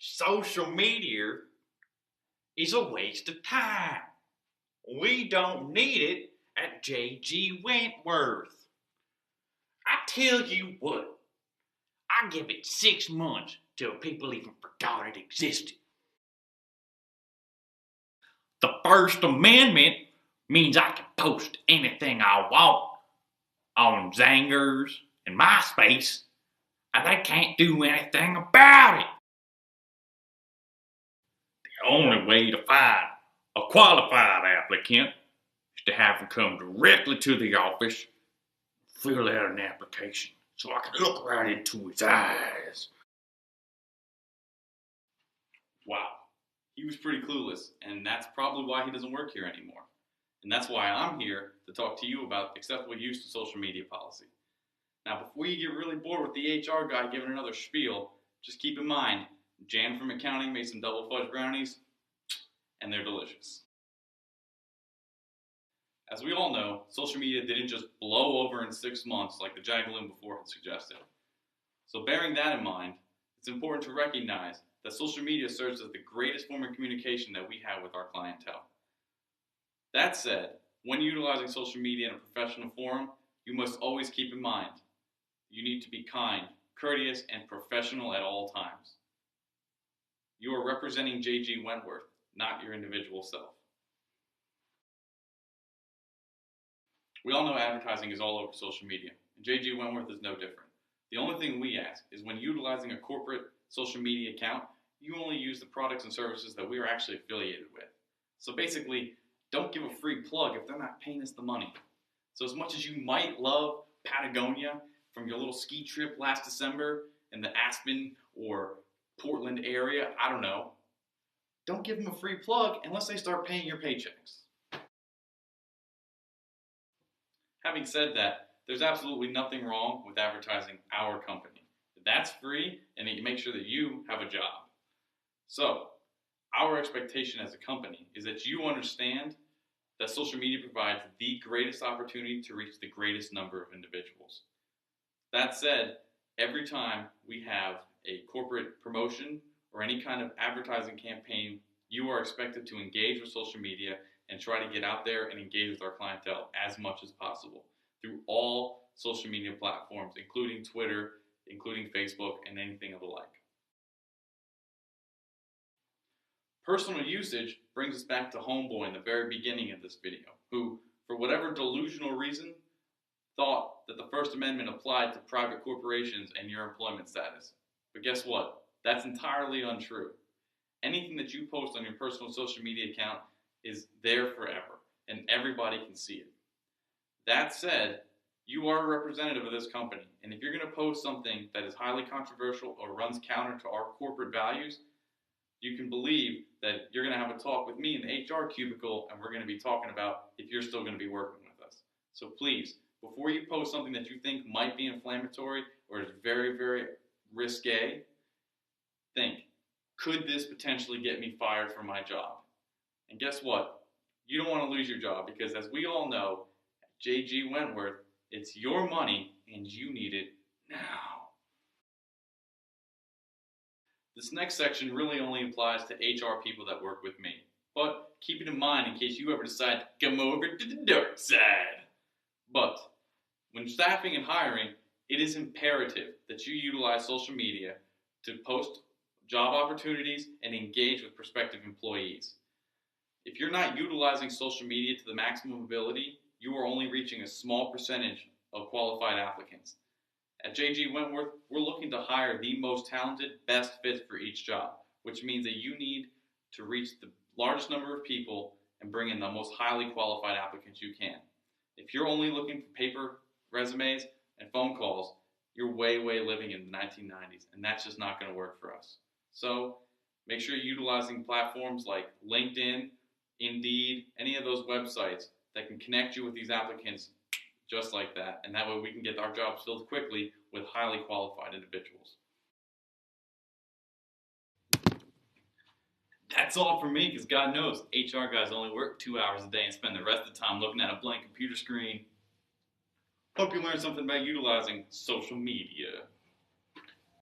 social media is a waste of time. We don't need it at J.G. Wentworth. I tell you what, I give it 6 months till people even forgot it existed. The First Amendment means I can post anything I want on Zangers and MySpace, and they can't do anything about it. The only way to find a qualified applicant is to have them come directly to the office, fill out an application, so I can look right into his eyes. Wow, he was pretty clueless, and that's probably why he doesn't work here anymore. And that's why I'm here to talk to you about acceptable use of social media policy. Now, before you get really bored with the HR guy giving another spiel, just keep in mind, Jan from accounting made some double fudge brownies, and they're delicious. As we all know, social media didn't just blow over in 6 months like the Jagaloon before had suggested. So bearing that in mind, it's important to recognize that social media serves as the greatest form of communication that we have with our clientele. That said, when utilizing social media in a professional forum, you must always keep in mind, you need to be kind, courteous, and professional at all times. You are representing J.G. Wentworth, not your individual self. We all know advertising is all over social media, and J.G. Wentworth is no different. The only thing we ask is when utilizing a corporate social media account, you only use the products and services that we are actually affiliated with. So basically, don't give a free plug if they're not paying us the money. So as much as you might love Patagonia from your little ski trip last December in the Aspen or Portland area, I don't know, don't give them a free plug unless they start paying your paychecks. Having said that, there's absolutely nothing wrong with advertising our company. That's free, and it makes sure that you have a job. So, our expectation as a company is that you understand that social media provides the greatest opportunity to reach the greatest number of individuals. That said, every time we have a corporate promotion or any kind of advertising campaign, you are expected to engage with social media and try to get out there and engage with our clientele as much as possible through all social media platforms, including Twitter, including Facebook, and anything of the like. Personal usage brings us back to Homeboy in the very beginning of this video, who, for whatever delusional reason, thought that the First Amendment applied to private corporations and your employment status. But guess what? That's entirely untrue. Anything that you post on your personal social media account is there forever, and everybody can see it. That said, you are a representative of this company, and if you're going to post something that is highly controversial or runs counter to our corporate values, you can believe that you're going to have a talk with me in the HR cubicle, and we're going to be talking about if you're still going to be working with us. So please, before you post something that you think might be inflammatory or is very, very risque, think, could this potentially get me fired from my job? And guess what? You don't want to lose your job because, as we all know, at J.G. Wentworth, it's your money and you need it now. This next section really only applies to HR people that work with me. But keep it in mind in case you ever decide to come over to the dark side. But when staffing and hiring, it is imperative that you utilize social media to post job opportunities and engage with prospective employees. If you're not utilizing social media to the maximum ability, you are only reaching a small percentage of qualified applicants. At J.G. Wentworth, we're looking to hire the most talented, best fit for each job, which means that you need to reach the largest number of people and bring in the most highly qualified applicants you can. If you're only looking for paper resumes and phone calls, you're way living in the 1990s, and that's just not going to work for us. So make sure you're utilizing platforms like LinkedIn, Indeed, any of those websites that can connect you with these applicants just like that. And that way we can get our jobs filled quickly with highly qualified individuals. That's all for me, because God knows HR guys only work 2 hours a day and spend the rest of the time looking at a blank computer screen. Hope you learned something about utilizing social media.